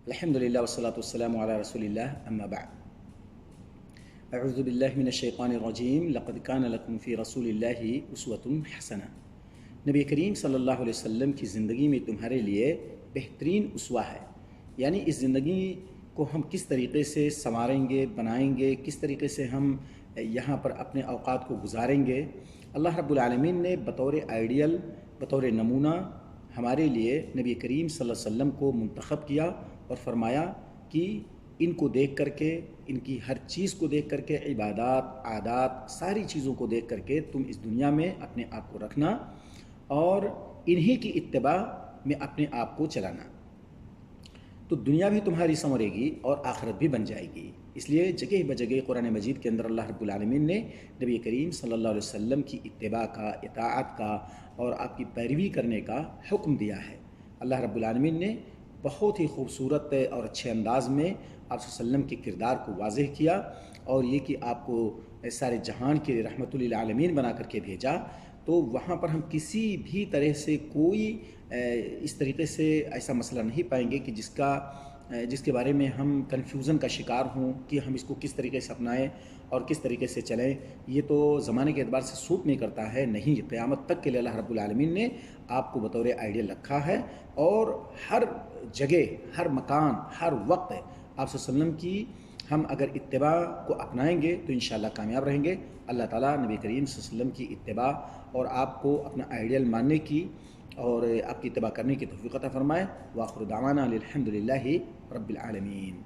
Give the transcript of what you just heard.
الحمد للہ والصلاة والسلام علی رسول اللہ اما بعد اعوذ باللہ من الشیطان الرجیم لقد کان لکم فی رسول اللہ اسوۃ حسنہ۔ نبی کریم صلی اللہ علیہ وسلم کی زندگی میں تمہارے لیے بہترین اسوہ ہے، یعنی اس زندگی کو ہم کس طریقے سے سنواریں گے، بنائیں گے، کس طریقے سے ہم یہاں پر اپنے اوقات کو گزاریں گے۔ اللہ رب العالمین نے بطور آئیڈیل، بطور نمونہ ہمارے لیے نبی کریم صلی اللہ علیہ وسلم کو منتخب کیا اور فرمایا کہ ان کو دیکھ کر کے، ان کی ہر چیز کو دیکھ کر کے، عبادات، عادات، ساری چیزوں کو دیکھ کر کے تم اس دنیا میں اپنے آپ کو رکھنا اور انہی کی اتباع میں اپنے آپ کو چلانا، تو دنیا بھی تمہاری سنورے گی اور آخرت بھی بن جائے گی۔ اس لیے جگہ بجگہ قرآن مجید کے اندر اللہ رب العالمین نے نبی کریم صلی اللہ علیہ وسلم کی اتباع کا، اطاعت کا اور آپ کی پیروی کرنے کا حکم دیا ہے۔ اللہ رب العالمین نے بہت ہی خوبصورت اور اچھے انداز میں آپ صلی اللہ علیہ وسلم کے کردار کو واضح کیا، اور یہ کہ آپ کو سارے جہان کے رحمت للعالمین بنا کر کے بھیجا، تو وہاں پر ہم کسی بھی طرح سے کوئی اس طریقے سے ایسا مسئلہ نہیں پائیں گے کہ جس کے بارے میں ہم کنفیوژن کا شکار ہوں کہ ہم اس کو کس طریقے سے اپنائیں اور کس طریقے سے چلیں۔ یہ تو زمانے کے اعتبار سے سوٹ نہیں کرتا ہے، نہیں، قیامت تک کے لیے اللہ رب العالمین نے آپ کو بطور آئیڈیل رکھا ہے، اور ہر جگہ، ہر مکان، ہر وقت آپ صلی اللہ علیہ وسلم کی ہم اگر اتباع کو اپنائیں گے تو انشاءاللہ کامیاب رہیں گے۔ اللہ تعالیٰ نبی کریم صلی اللہ علیہ وسلم کی اتباع اور آپ کو اپنا آئیڈیل ماننے کی اور آپ کی اتباع کرنے کی توفیق عطا فرمائے۔ وآخر دعوانا الحمد للہ رب العالمین۔